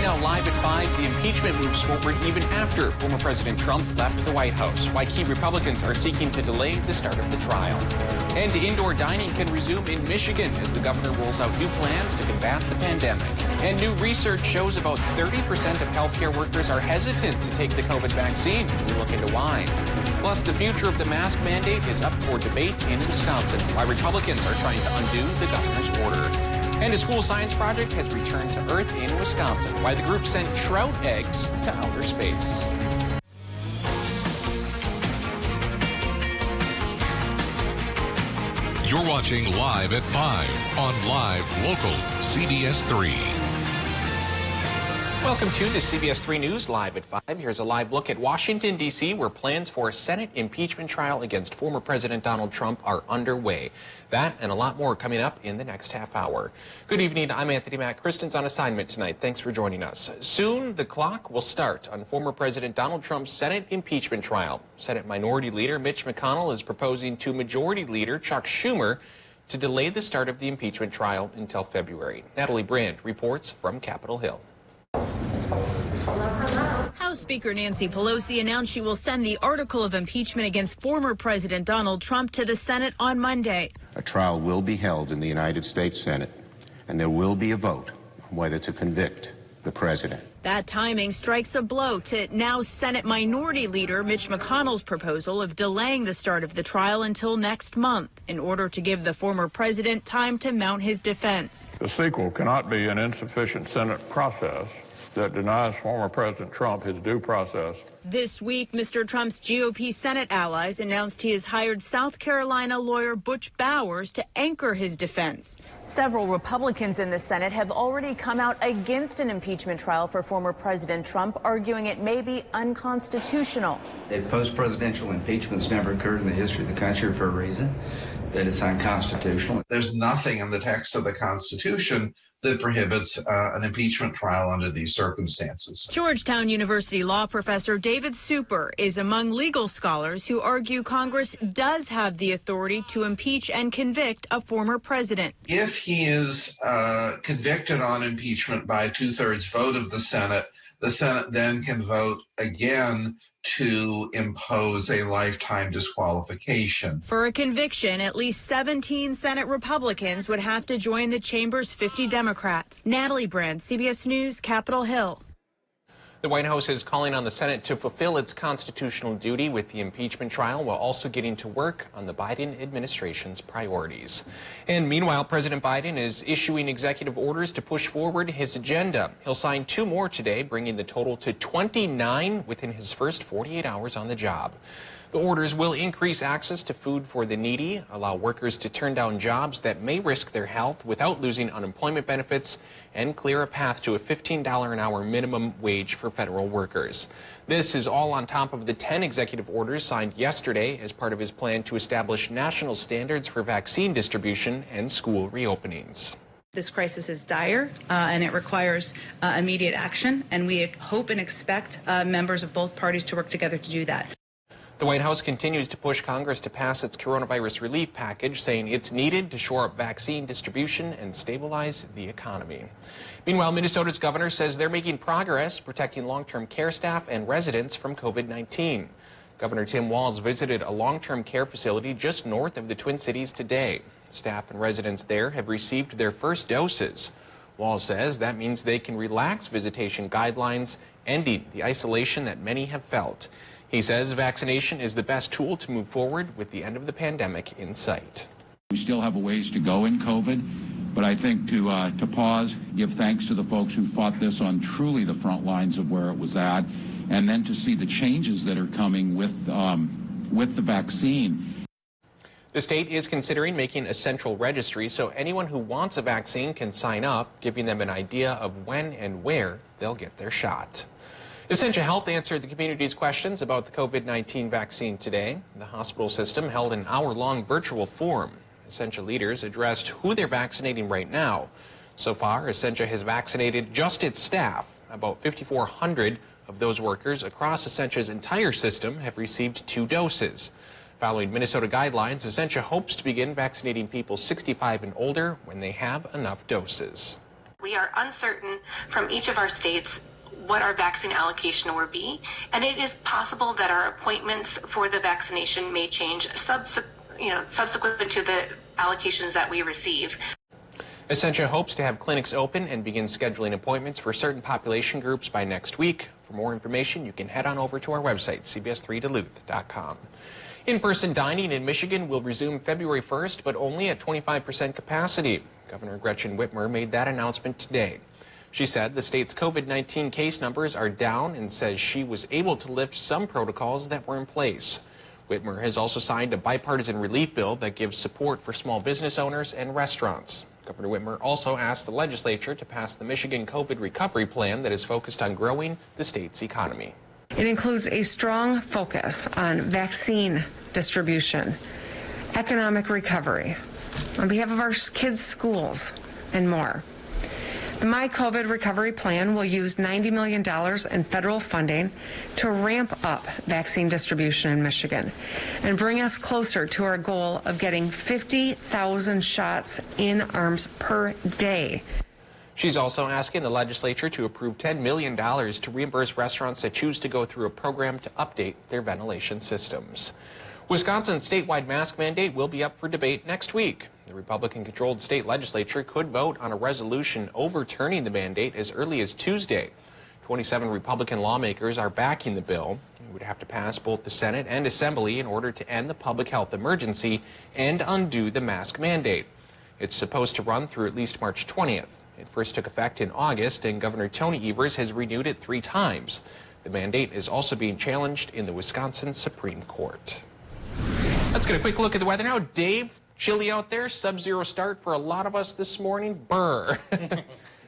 now live at 5, the impeachment moves forward even after former President Trump left the White House. Why key Republicans are seeking to delay the start of the trial. And indoor dining can resume in Michigan as the governor rolls out new plans to combat the pandemic. And new research shows about 30% of healthcare workers are hesitant to take the COVID vaccine. We look into why. Plus, the future of the mask mandate is up for debate in Wisconsin, why Republicans are trying to undo the governor's order. And a school science project has returned to Earth in Wisconsin, why the group sent trout eggs to outer space. You're watching Live at 5 on Live Local CBS 3. Welcome to the CBS 3 News Live at 5. Here's a live look at Washington, D.C., where plans for a Senate impeachment trial against former President Donald Trump are underway. That and a lot more coming up in the next half hour. Good evening. I'm Anthony Mack. Kristen's on assignment tonight. Thanks for joining us. Soon, the clock will start on former President Donald Trump's Senate impeachment trial. Senate Minority Leader Mitch McConnell is proposing to Majority Leader Chuck Schumer to delay the start of the impeachment trial until February. Natalie Brandt reports from Capitol Hill. House Speaker Nancy Pelosi announced she will send the article of impeachment against former President Donald Trump to the Senate on Monday. A trial will be held in the United States Senate, and there will be a vote on whether to convict the president. That timing strikes a blow to now Senate Minority Leader Mitch McConnell's proposal of delaying the start of the trial until next month in order to give the former president time to mount his defense. The sequel cannot be an insufficient Senate process that denies former President Trump his due process. This week, Mr. Trump's GOP Senate allies announced he has hired South Carolina lawyer Butch Bowers to anchor his defense. Several Republicans in the Senate have already come out against an impeachment trial for former President Trump, arguing it may be unconstitutional. A post-presidential impeachment's never occurred in the history of the country for a reason, that it's unconstitutional. There's nothing in the text of the Constitution that prohibits an impeachment trial under these circumstances. Georgetown University law professor David Super is among legal scholars who argue Congress does have the authority to impeach and convict a former president. If he is convicted on impeachment by a 2/3 vote of the Senate then can vote again to impose a lifetime disqualification. For a conviction, at least 17 Senate Republicans would have to join the chamber's 50 Democrats. Natalie Brandt, CBS News, Capitol Hill. The White House is calling on the Senate to fulfill its constitutional duty with the impeachment trial while also getting to work on the Biden administration's priorities. And meanwhile, President Biden is issuing executive orders to push forward his agenda. He'll sign 2 more today, bringing the total to 29 within his first 48 hours on the job. The orders will increase access to food for the needy, allow workers to turn down jobs that may risk their health without losing unemployment benefits, and clear a path to a $15 an hour minimum wage for federal workers. This is all on top of the 10 executive orders signed yesterday as part of his plan to establish national standards for vaccine distribution and school reopenings. This crisis is dire, and it requires immediate action, and we hope and expect members of both parties to work together to do that. The White House continues to push Congress to pass its coronavirus relief package, saying it's needed to shore up vaccine distribution and stabilize the economy. Meanwhile, Minnesota's governor says they're making progress protecting long-term care staff and residents from COVID-19. Governor Tim Walz visited a long-term care facility just north of the Twin Cities today. Staff and residents there have received their first doses. Walz says that means they can relax visitation guidelines, ending the isolation that many have felt. He says vaccination is the best tool to move forward with the end of the pandemic in sight. We still have a ways to go in COVID, but I think to pause, give thanks to the folks who fought this on truly the front lines of where it was at, and then to see the changes that are coming with the vaccine. The state is considering making a central registry so anyone who wants a vaccine can sign up, giving them an idea of when and where they'll get their shot. Essentia Health answered the community's questions about the COVID-19 vaccine today. The hospital system held an hour-long virtual forum. Essentia leaders addressed who they're vaccinating right now. So far, Essentia has vaccinated just its staff. About 5,400 of those workers across Essentia's entire system have received 2 doses. Following Minnesota guidelines, Essentia hopes to begin vaccinating people 65 and older when they have enough doses. We are uncertain from each of our states what our vaccine allocation will be, and it is possible that our appointments for the vaccination may change subsequent to the allocations that we receive. Essentia hopes to have clinics open and begin scheduling appointments for certain population groups by next week. For more information, you can head on over to our website, CBS3Duluth.com. In-person dining in Michigan will resume February 1st, but only at 25% capacity. Governor Gretchen Whitmer made that announcement today. She said the state's COVID-19 case numbers are down and says she was able to lift some protocols that were in place. Whitmer has also signed a bipartisan relief bill that gives support for small business owners and restaurants. Governor Whitmer also asked the legislature to pass the Michigan COVID recovery plan that is focused on growing the state's economy. It includes a strong focus on vaccine distribution, economic recovery, on behalf of our kids' schools, and more. The My COVID Recovery Plan will use $90 million in federal funding to ramp up vaccine distribution in Michigan and bring us closer to our goal of getting 50,000 shots in arms per day. She's also asking the legislature to approve $10 million to reimburse restaurants that choose to go through a program to update their ventilation systems. Wisconsin's statewide mask mandate will be up for debate next week. The Republican-controlled state legislature could vote on a resolution overturning the mandate as early as Tuesday. 27 Republican lawmakers are backing the bill. It would have to pass both the Senate and Assembly in order to end the public health emergency and undo the mask mandate. It's supposed to run through at least March 20th. It first took effect in August, and Governor Tony Evers has renewed it 3 times. The mandate is also being challenged in the Wisconsin Supreme Court. Let's get a quick look at the weather now. Dave, chilly out there, sub-zero start for a lot of us this morning. Brr.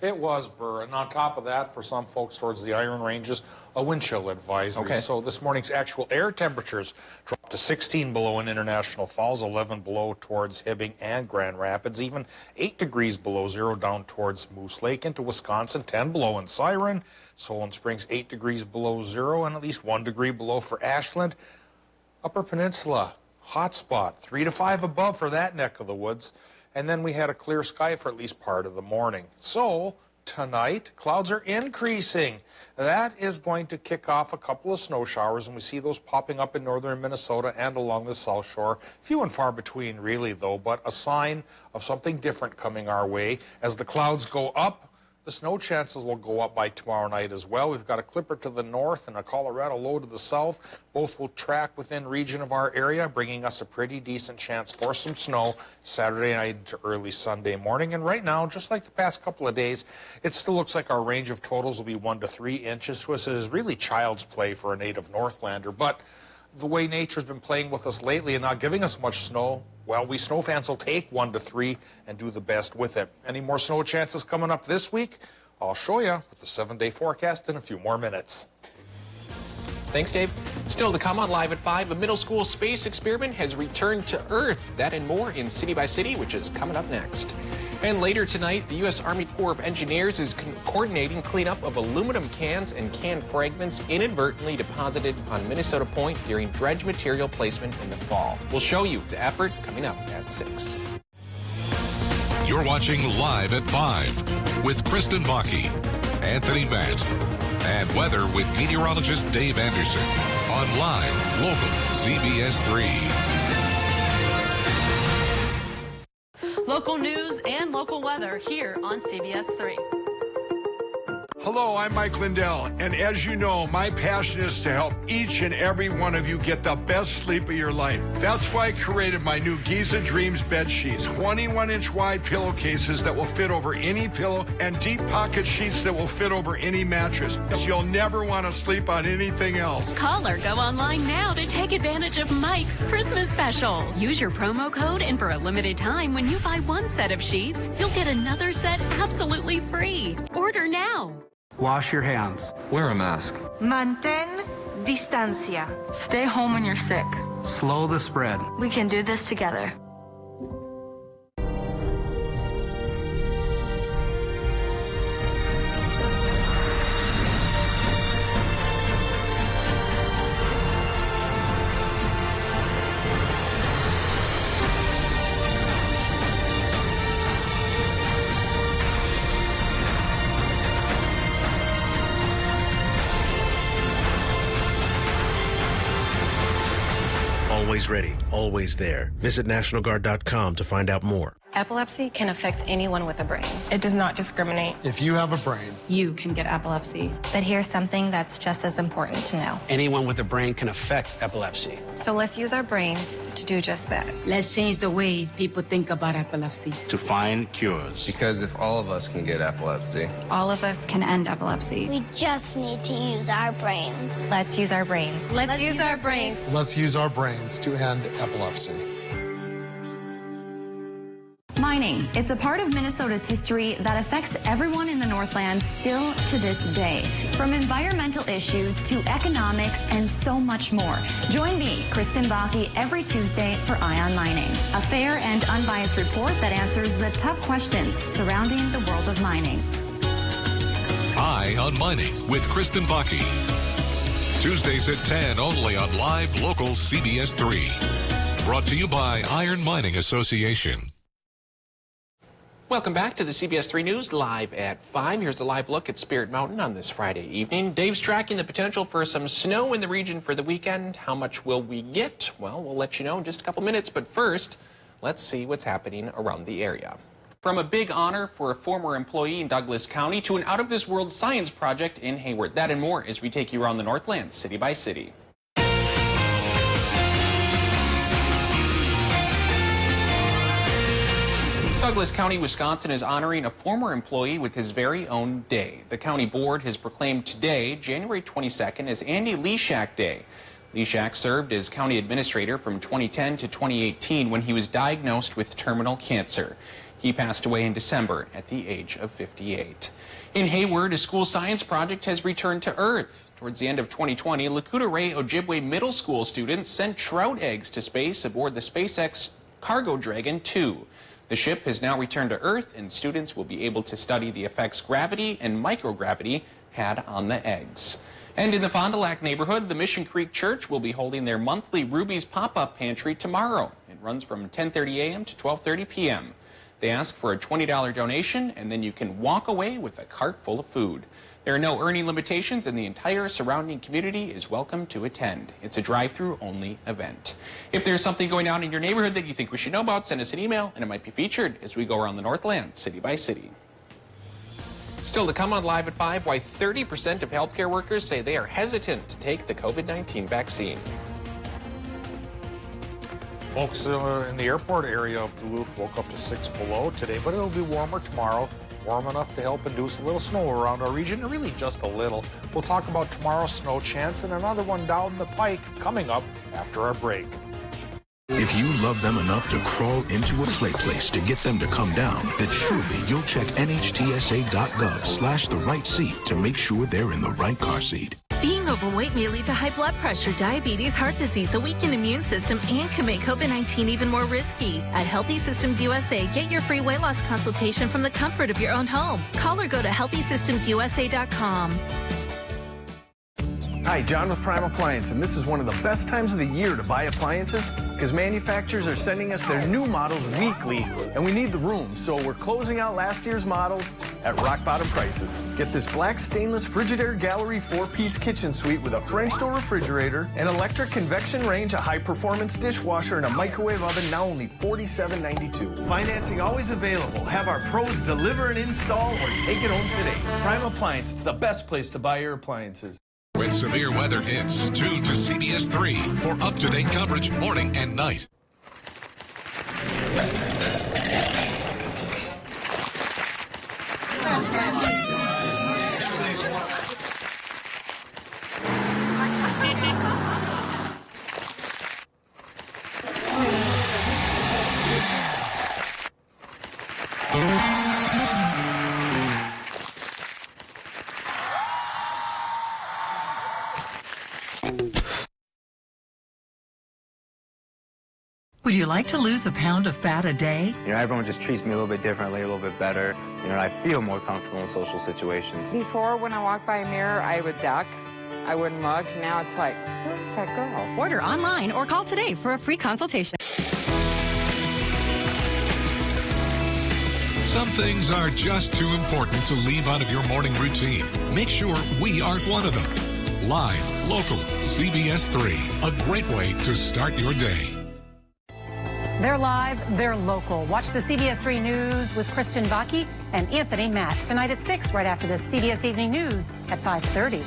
It was burr, and on top of that, for some folks towards the Iron Ranges, a wind chill advisory. Okay. So this morning's actual air temperatures dropped to 16 below in International Falls, 11 below towards Hibbing and Grand Rapids, even 8 degrees below zero down towards Moose Lake into Wisconsin, 10 below in Siren, Solon Springs 8 degrees below zero, and at least 1 degree below for Ashland. Upper Peninsula, hot spot, 3 to 5 above for that neck of the woods. And then we had a clear sky for at least part of the morning. So tonight, clouds are increasing. That is going to kick off a couple of snow showers, and we see those popping up in northern Minnesota and along the South Shore. Few and far between, really, though, but a sign of something different coming our way. As the clouds go up, the snow chances will go up by tomorrow night as well. We've got a clipper to the north and a Colorado low to the south. Both will track within region of our area, bringing us a pretty decent chance for some snow Saturday night into early Sunday morning. And right now, just like the past couple of days, it still looks like our range of totals will be 1 to 3 inches, which is really child's play for a native Northlander. But the way nature's been playing with us lately and not giving us much snow, well, we snow fans will take 1 to 3 and do the best with it. Any more snow chances coming up this week? I'll show you with the 7-day forecast in a few more minutes. Thanks, Dave. Still to come on Live at 5, a middle school space experiment has returned to Earth. That and more in City by City, which is coming up next. And later tonight, the U.S. Army Corps of Engineers is coordinating cleanup of aluminum cans and can fragments inadvertently deposited on Minnesota Point during dredge material placement in the fall. We'll show you the effort coming up at 6. You're watching Live at 5 with Kristen Vaki, Anthony Matt, and weather with meteorologist Dave Anderson on Live Local CBS 3. Local news and local weather here on CBS 3. Hello, I'm Mike Lindell, and as you know, my passion is to help each and every one of you get the best sleep of your life. That's why I created my new Giza Dreams bed sheets, 21-inch wide pillowcases that will fit over any pillow and deep pocket sheets that will fit over any mattress. You'll never want to sleep on anything else. Call or go online now to take advantage of Mike's Christmas special. Use your promo code, and for a limited time, when you buy 1 set of sheets, you'll get another set absolutely free. Order now. Wash your hands. Wear a mask. Mantén distancia. Stay home when you're sick. Slow the spread. We can do this together. Always ready, always there. Visit NationalGuard.com to find out more. Epilepsy can affect anyone with a brain. It does not discriminate. If you have a brain, You can get epilepsy. But here's something that's just as important to know. anyone with a brain can affect epilepsy. So let's use our brains to do just that. Let's change the way people think about epilepsy. To find cures. Because if all of us can get epilepsy, all of us can end epilepsy. We just need to use our brains. Let's use our brains. Let's use our brains. Let's use our brains to end epilepsy. Mining. It's a part of Minnesota's history that affects everyone in the Northland still to this day. From environmental issues to economics and so much more. Join me, Kristen Baki, every Tuesday for Eye on Mining, a fair and unbiased report that answers the tough questions surrounding the world of mining. Eye on Mining with Kristen Baki. Tuesdays at 10 only on Live Local CBS3. Brought to you by Iron Mining Association. Welcome back to the CBS3 News live at 5. Here's a live look at Spirit Mountain on this Friday evening. Dave's tracking the potential for some snow in the region for the weekend. How much will we get? Well, we'll let you know in just a couple minutes. But first, let's see what's happening around the area. From a big honor for a former employee in Douglas County to an out-of-this-world science project in Hayward. That and more as we take you around the Northland, city by city. Douglas County, Wisconsin is honoring a former employee with his very own day. The county board has proclaimed today, January 22nd, as Andy Leshak Day. Leshak served as county administrator from 2010 to 2018 when he was diagnosed with terminal cancer. He passed away in December at the age of 58. In Hayward, a school science project has returned to Earth. Towards the end of 2020, Lakota Ray Ojibwe Middle School students sent trout eggs to space aboard the SpaceX Cargo Dragon 2. The ship has now returned to Earth, and students will be able to study the effects gravity and microgravity had on the eggs. And in the Fond du Lac neighborhood, the Mission Creek Church will be holding their monthly Ruby's Pop-Up Pantry tomorrow. It runs from 10:30 a.m. to 12:30 p.m. They ask for a $20 donation, and then you can walk away with a cart full of food. There are no earning limitations, and the entire surrounding community is welcome to attend. It's a drive-through only event. If there's something going on in your neighborhood that you think we should know about, send us an email, and it might be featured as we go around the Northland, city by city. Still to come on Live at 5, why 30% of healthcare workers say they are hesitant to take the COVID-19 vaccine. Folks in the airport area of Duluth woke up to 6 below today, but it'll be warmer tomorrow. Warm enough to help induce a little snow around our region, and really just a little. We'll talk about tomorrow's snow chance and another one down the pike coming up after our break. If you love them enough to crawl into a play place to get them to come down, then surely you'll check NHTSA.gov/the right seat to make sure they're in the right car seat. Being overweight may lead to high blood pressure, diabetes, heart disease, a weakened immune system, and can make COVID-19 even more risky. At Healthy Systems USA, get your free weight loss consultation from the comfort of your own home. Call or go to HealthySystemsUSA.com. Hi, John with Prime Appliance, and this is one of the best times of the year to buy appliances because manufacturers are sending us their new models weekly, and we need the room, so we're closing out last year's models at rock-bottom prices. Get this black stainless Frigidaire Gallery 4-piece kitchen suite with a French door refrigerator, an electric convection range, a high-performance dishwasher, and a microwave oven, now only $47.92. Financing always available. Have our pros deliver and install or take it home today. Prime Appliance, it's the best place to buy your appliances. When severe weather hits, tune to CBS3 for up-to-date coverage morning and night. Would you like to lose a pound of fat a day? You know, everyone just treats me a little bit differently, a little bit better. You know, I feel more comfortable in social situations. Before, when I walked by a mirror, I would duck. I wouldn't look. Now it's like, who's that girl? Order online or call today for a free consultation. Some things are just too important to leave out of your morning routine. Make sure we aren't one of them. Live, local, CBS3. A great way to start your day. They're live, they're local. Watch the CBS3 News with Kristen Vaki and Anthony Matt tonight at 6, right after the CBS Evening News at 5:30.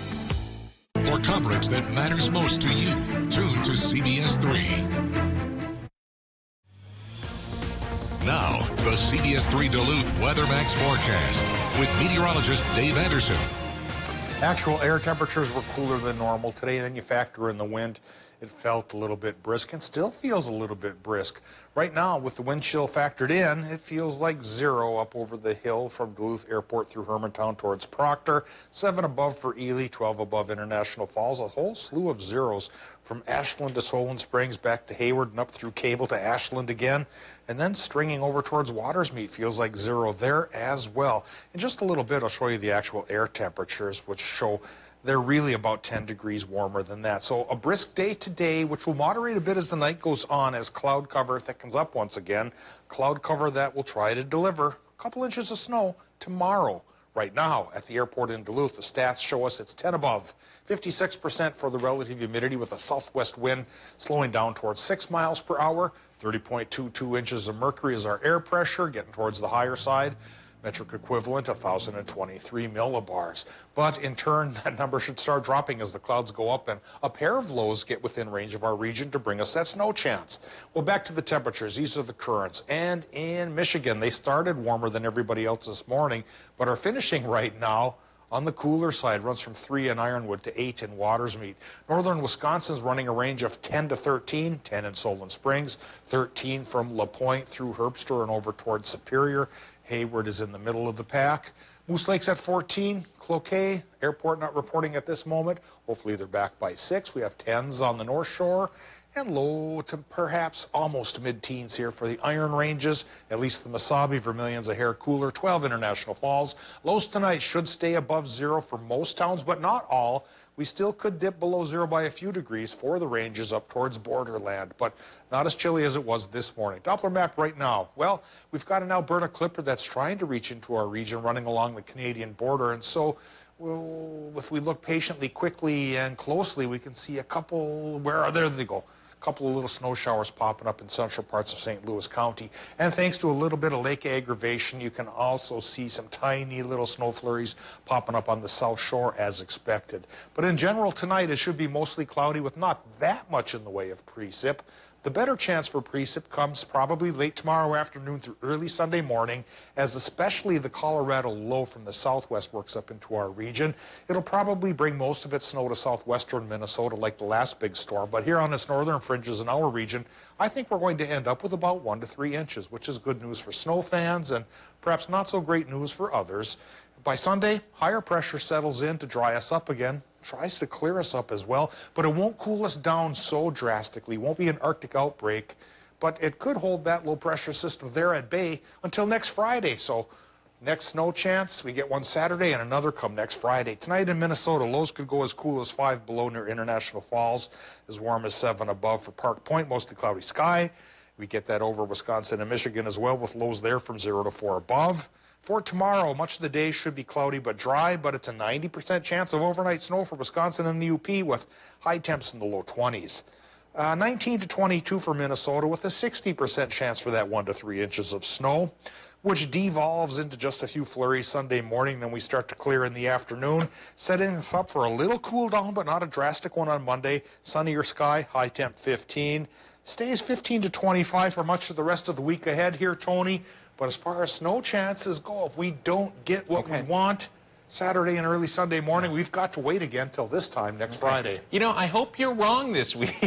For coverage that matters most to you, tune to CBS3. Now, the CBS3 Duluth WeatherMax forecast with meteorologist Dave Anderson. Actual air temperatures were cooler than normal today. Then you factor in the wind. It felt a little bit brisk and still feels a little bit brisk. Right now, with the wind chill factored in, it feels like 0 up over the hill from Duluth Airport through Hermantown towards Proctor, 7 above for Ely, 12 above International Falls, a whole slew of zeros from Ashland to Solon Springs, back to Hayward and up through Cable to Ashland again, and then stringing over towards Watersmeet feels like 0 there as well. In just a little bit, I'll show you the actual air temperatures, which show they're really about 10 degrees warmer than that. So a brisk day today, which will moderate a bit as the night goes on as cloud cover thickens up once again. Cloud cover that will try to deliver a couple inches of snow tomorrow. Right now at the airport in Duluth, the stats show us it's 10 above. 56% for the relative humidity with a southwest wind slowing down towards 6 miles per hour. 30.22 inches of mercury is our air pressure, getting towards the higher side. Metric equivalent, 1,023 millibars. But in turn, that number should start dropping as the clouds go up and a pair of lows get within range of our region to bring us that snow chance. Well, back to the temperatures. These are the currents. And in Michigan, they started warmer than everybody else this morning, but are finishing right now on the cooler side. Runs from 3 in Ironwood to 8 in Watersmeet. Northern Wisconsin's running a range of 10 to 13, 10 in Solon Springs, 13 from La Pointe through Herbster and over towards Superior. Hayward is in the middle of the pack. Moose Lake's at 14. Cloquet, airport not reporting at this moment. Hopefully they're back by 6. We have 10s on the North Shore and low to perhaps almost mid-teens here for the Iron Ranges. At least the Mesabi Vermilion's a hair cooler. 12 International Falls. Lows tonight should stay above 0 for most towns, but not all. We still could dip below 0 by a few degrees for the ranges up towards borderland, but not as chilly as it was this morning. Doppler map right now. Well, we've got an Alberta clipper that's trying to reach into our region running along the Canadian border, and so if we look patiently, quickly, and closely, we can see a couple, there they go. A couple of little snow showers popping up in central parts of St. Louis County. And thanks to a little bit of lake aggravation, you can also see some tiny little snow flurries popping up on the South Shore as expected. But in general, tonight it should be mostly cloudy with not that much in the way of precip. The better chance for precip comes probably late tomorrow afternoon through early Sunday morning, as especially the Colorado low from the southwest works up into our region. It'll probably bring most of its snow to southwestern Minnesota like the last big storm, but here on its northern fringes in our region, I think we're going to end up with about 1 to 3 inches, which is good news for snow fans and perhaps not so great news for others. By Sunday, higher pressure settles in to dry us up again. Tries to clear us up as well, but it won't cool us down so drastically. Won't be an Arctic outbreak, but it could hold that low pressure system there at bay until next Friday. So next snow chance, we get one Saturday and another come next Friday. Tonight in Minnesota, lows could go as cool as 5 below near International Falls, as warm as 7 above for Park Point, mostly cloudy sky. We get that over Wisconsin and Michigan as well, with lows there from 0 to 4 above. For tomorrow, much of the day should be cloudy but dry, but it's a 90% chance of overnight snow for Wisconsin and the UP with high temps in the low 20s. 19 to 22 for Minnesota with a 60% chance for that 1 to 3 inches of snow, which devolves into just a few flurries Sunday morning. Then we start to clear in the afternoon, setting us up for a little cool down, but not a drastic one on Monday. Sunnier sky, high temp 15. Stays 15 to 25 for much of the rest of the week ahead here, Tony. But as far as snow chances go, if we don't get what we want Saturday and early Sunday morning, we've got to wait again till this time next Friday. You know, I hope you're wrong this week.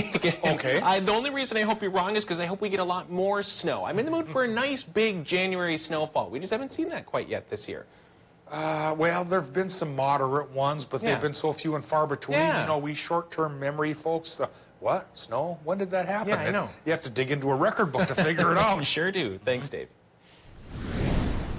Okay. The only reason I hope you're wrong is because I hope we get a lot more snow. I'm in the mood for a nice big January snowfall. We just haven't seen that quite yet this year. Well, there have been some moderate ones, but they've been so few and far between. You know, we short-term memory folks, what? Snow? When did that happen? Yeah, I know. You have to dig into a record book to figure it out. You sure do. Thanks, Dave.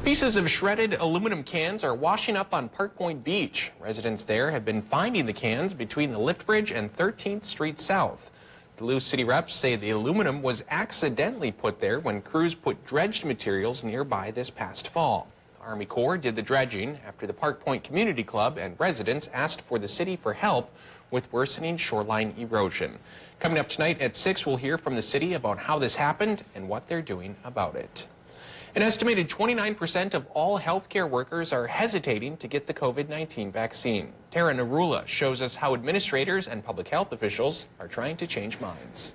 Pieces of shredded aluminum cans are washing up on Park Point Beach. Residents there have been finding the cans between the lift bridge and 13th Street South. Duluth city reps say the aluminum was accidentally put there when crews put dredged materials nearby this past fall. Army Corps did the dredging after the Park Point Community Club and residents asked for the city for help with worsening shoreline erosion. Coming up tonight at 6, we'll hear from the city about how this happened and what they're doing about it. An estimated 29% of all healthcare workers are hesitating to get the COVID-19 vaccine. Tara Narula shows us how administrators and public health officials are trying to change minds.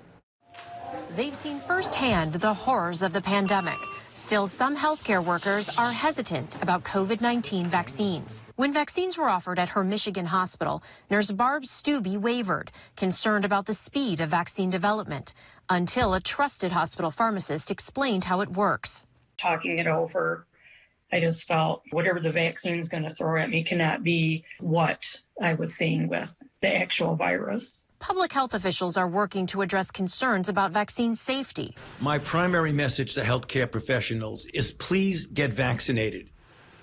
They've seen firsthand the horrors of the pandemic. Still, some healthcare workers are hesitant about COVID-19 vaccines. When vaccines were offered at her Michigan hospital, nurse Barb Stubbe wavered, concerned about the speed of vaccine development, until a trusted hospital pharmacist explained how it works. Talking it over, I just felt whatever the vaccine's going to throw at me cannot be what I was seeing with the actual virus. Public health officials are working to address concerns about vaccine safety. My primary message to healthcare professionals is please get vaccinated.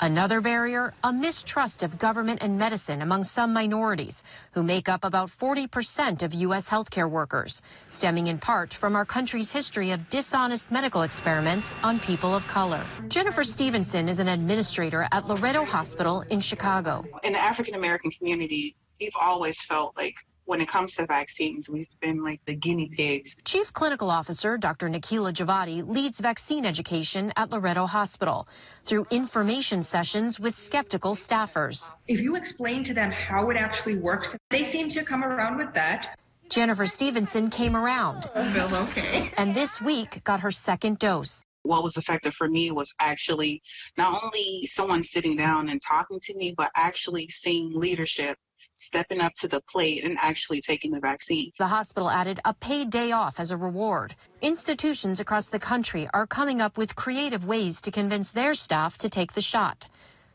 Another barrier, a mistrust of government and medicine among some minorities, who make up about 40% of U.S. healthcare workers, stemming in part from our country's history of dishonest medical experiments on people of color. Jennifer Stevenson is an administrator at Loretto Hospital in Chicago. In the African American community, we've always felt like when it comes to vaccines, we've been like the guinea pigs. Chief Clinical Officer Dr. Nikila Javadi leads vaccine education at Loretto Hospital through information sessions with skeptical staffers. If you explain to them how it actually works, they seem to come around with that. Jennifer Stevenson came around. I feel okay. And this week got her second dose. What was effective for me was actually not only someone sitting down and talking to me, but actually seeing leadership stepping up to the plate and actually taking the vaccine. The hospital added a paid day off as a reward. Institutions across the country are coming up with creative ways to convince their staff to take the shot.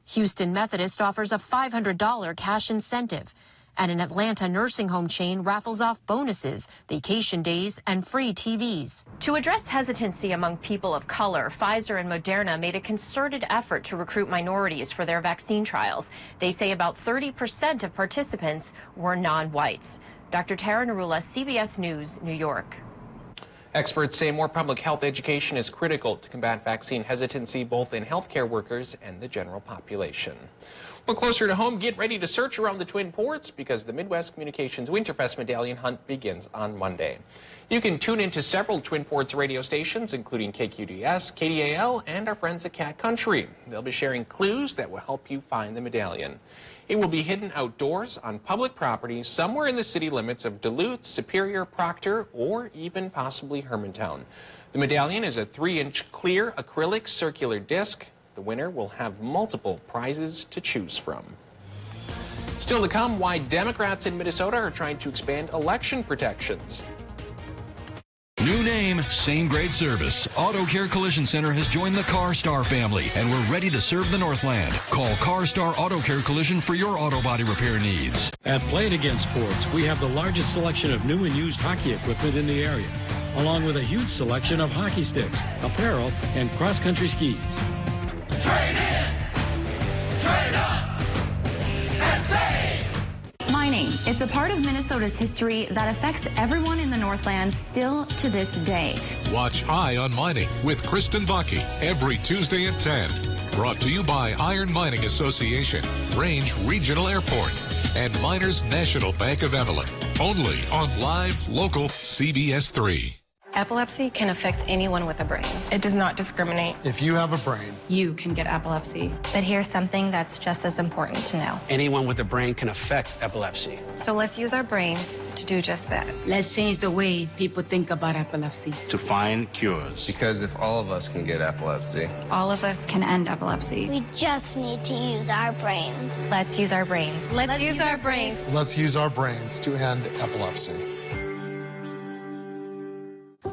Houston Methodist offers a $500 cash incentive, and an Atlanta nursing home chain raffles off bonuses, vacation days, and free TVs. To address hesitancy among people of color, Pfizer and Moderna made a concerted effort to recruit minorities for their vaccine trials. They say about 30% of participants were non-whites. Dr. Tara Narula, CBS News, New York. Experts say more public health education is critical to combat vaccine hesitancy both in healthcare workers and the general population. Well, closer to home, get ready to search around the Twin Ports because the Midwest Communications Winterfest Medallion Hunt begins on Monday. You can tune into several Twin Ports radio stations, including KQDS, KDAL, and our friends at Cat Country. They'll be sharing clues that will help you find the medallion. It will be hidden outdoors on public property somewhere in the city limits of Duluth, Superior, Proctor, or even possibly Hermantown. The medallion is a 3-inch clear acrylic circular disc. The winner will have multiple prizes to choose from. Still to come, why Democrats in Minnesota are trying to expand election protections. New name, same great service. Auto Care Collision Center has joined the CarStar family, and we're ready to serve the Northland. Call CarStar Auto Care Collision for your auto body repair needs. At Play It Again Sports, we have the largest selection of new and used hockey equipment in the area, along with a huge selection of hockey sticks, apparel, and cross-country skis. Trade in, trade up, and save. Mining. It's a part of Minnesota's history that affects everyone in the Northland still to this day. Watch High on Mining with Kristen Vaki every Tuesday at 10. Brought to you by Iron Mining Association, Range Regional Airport, and Miners National Bank of Evelyn. Only on live, local CBS3. Epilepsy can affect anyone with a brain. It does not discriminate. If you have a brain, you can get epilepsy. But here's something that's just as important to know. Anyone with a brain can affect epilepsy. So let's use our brains to do just that. Let's change the way people think about epilepsy. To find cures. Because if all of us can get epilepsy, all of us can end epilepsy. We just need to use our brains. Let's use our brains. Let's use our brains. Let's use our brains to end epilepsy.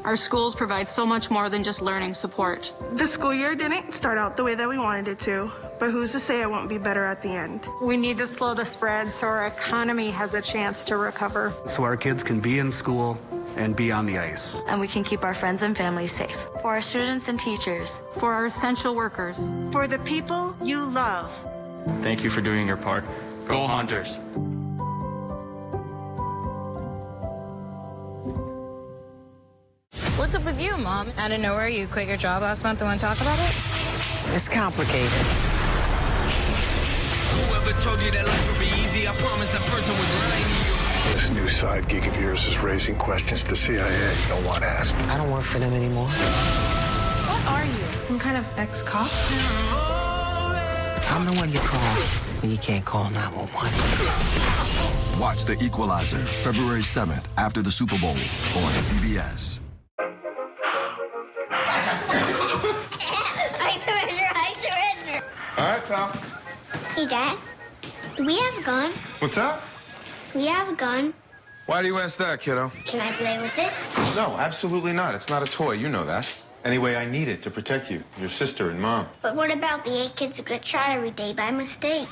Our schools provide so much more than just learning support. The school year didn't start out the way that we wanted it to, but who's to say it won't be better at the end? We need to slow the spread so our economy has a chance to recover. So our kids can be in school and be on the ice. And we can keep our friends and families safe. For our students and teachers. For our essential workers. For the people you love. Thank you for doing your part. Go Hunters! What's up with you, Mom? Out of nowhere, you quit your job last month and want to talk about it? It's complicated. never told you that life would be easy. I promise that person was lying to you. This new side gig of yours is raising questions to the CIA you don't want asked. I don't work for them anymore. What are you? Some kind of ex-cop? I'm the one you call when you can't call 911. Watch The Equalizer, February 7th, after the Super Bowl on CBS. I surrender. All right, pal. Hey, Dad. Do we have a gun? What's up? We have a gun. Why do you ask that, kiddo? Can I play with it? No, absolutely not. It's not a toy. You know that. Anyway, I need it to protect you, your sister, and Mom. But what about the 8 kids who get shot every day by mistake?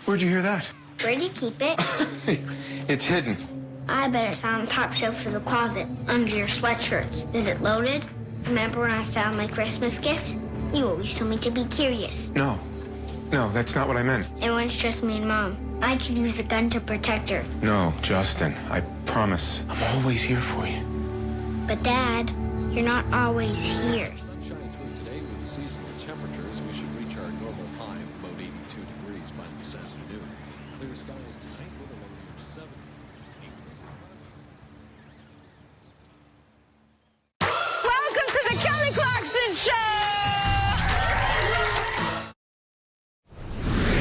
Where'd you hear that? Where do you keep it? It's hidden. I bet it's on the top shelf of the closet, under your sweatshirts. Is it loaded? Remember when I found my Christmas gift? You always told me to be curious. No, that's not what I meant. And when it's just me and Mom, I could use the gun to protect her. No, Justin, I promise. I'm always here for you. But Dad, you're not always here. Sunshine through today with seasonal temperatures. We should reach our normal high of about 82 degrees by this afternoon. Clear skies tonight with a low of 7. Welcome to the Kelly Clarkson Show!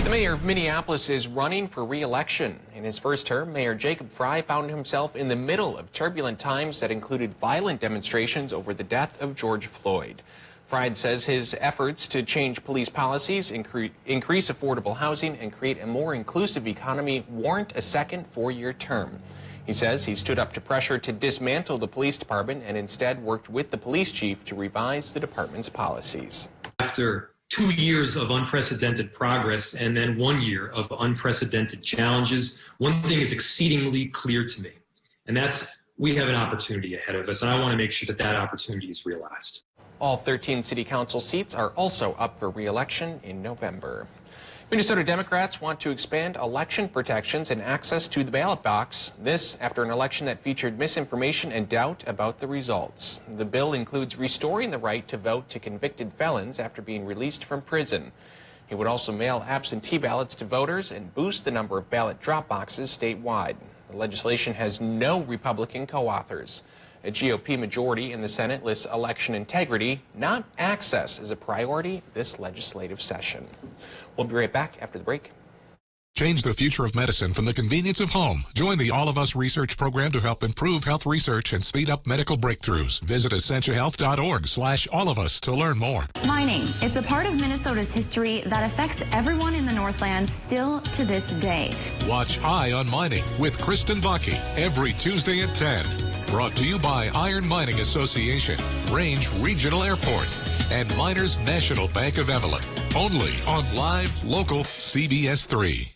The mayor of Minneapolis is running for re-election. In his first term, Mayor Jacob Frey found himself in the middle of turbulent times that included violent demonstrations over the death of George Floyd. Frey says his efforts to change police policies, increase affordable housing, and create a more inclusive economy warrant a second 4-year term. He says he stood up to pressure to dismantle the police department and instead worked with the police chief to revise the department's policies. After 2 years of unprecedented progress and then 1 year of unprecedented challenges, one thing is exceedingly clear to me, and that's we have an opportunity ahead of us, and I want to make sure that that opportunity is realized. All 13 city council seats are also up for re-election in November. Minnesota Democrats want to expand election protections and access to the ballot box. This after an election that featured misinformation and doubt about the results. The bill includes restoring the right to vote to convicted felons after being released from prison. It would also mail absentee ballots to voters and boost the number of ballot drop boxes statewide. The legislation has no Republican co-authors. A GOP majority in the Senate lists election integrity, not access, as a priority this legislative session. We'll be right back after the break. Change the future of medicine from the convenience of home. Join the All of Us research program to help improve health research and speed up medical breakthroughs. Visit essentialhealth.org/allofus to learn more. Mining. It's a part of Minnesota's history that affects everyone in the Northland still to this day. Watch Eye on Mining with Kristen Vaki every Tuesday at 10. Brought to you by Iron Mining Association, Range Regional Airport, and Miners National Bank of Evelyn. Only on live, local CBS3.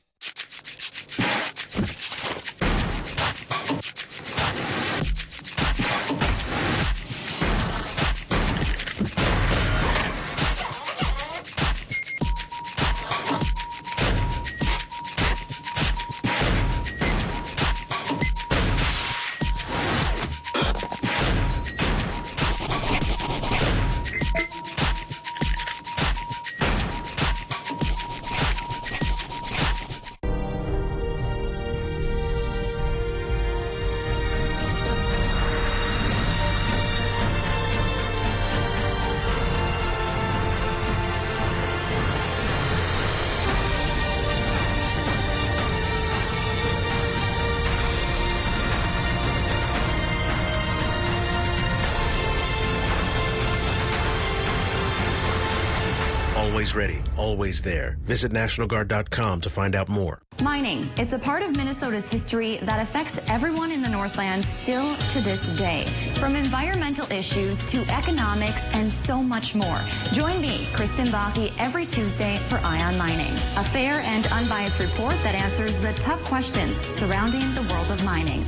Always ready, always there. Visit NationalGuard.com to find out more. Mining. It's a part of Minnesota's history that affects everyone in the Northland still to this day. From environmental issues to economics and so much more. Join me, Kristen Vaki, every Tuesday for Eye on Mining. A fair and unbiased report that answers the tough questions surrounding the world of mining.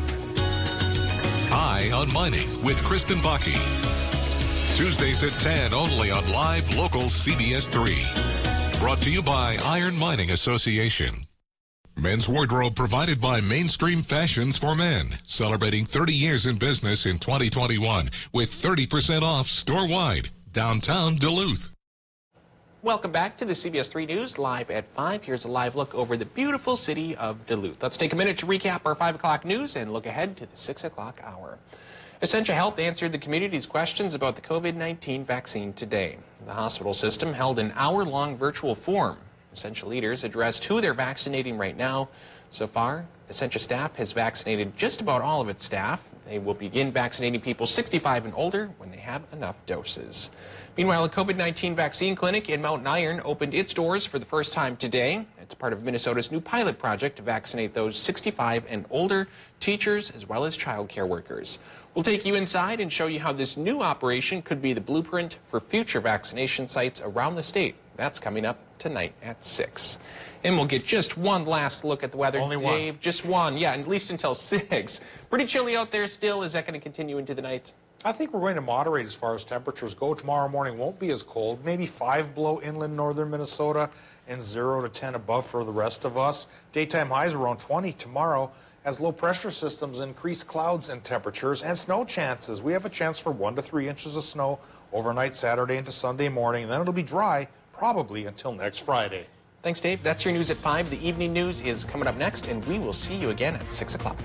Eye on Mining with Kristen Vaki. Tuesdays at 10 only on live local CBS3. Brought to you by Iron Mining Association. Men's wardrobe provided by Mainstream Fashions for Men. Celebrating 30 years in business in 2021 with 30% off store-wide. Downtown Duluth. Welcome back to the CBS3 News Live at 5. Here's a live look over the beautiful city of Duluth. Let's take a minute to recap our 5 o'clock news and look ahead to the 6 o'clock hour. Essentia Health answered the community's questions about the COVID-19 vaccine today. The hospital system held an hour-long virtual forum. Essentia leaders addressed who they're vaccinating right now. So far, Essentia staff has vaccinated just about all of its staff. They will begin vaccinating people 65 and older when they have enough doses. Meanwhile, a COVID-19 vaccine clinic in Mountain Iron opened its doors for the first time today. It's part of Minnesota's new pilot project to vaccinate those 65 and older, teachers as well as child care workers. We'll take you inside and show you how this new operation could be the blueprint for future vaccination sites around the state. That's coming up tonight at 6. And we'll get just one last look at the weather. Only Dave, one. just one. Yeah, at least until 6. Pretty chilly out there still. Is that going to continue into the night? I think we're going to moderate as far as temperatures go. Tomorrow morning won't be as cold. Maybe 5 below inland northern Minnesota and 0 to 10 above for the rest of us. Daytime highs around 20 tomorrow as low pressure systems increase clouds and temperatures and snow chances. We have a chance for 1 to 3 inches of snow overnight Saturday into Sunday morning, and then it'll be dry probably until next Friday. Thanks, Dave. That's your news at 5. The evening news is coming up next, and we will see you again at 6 o'clock.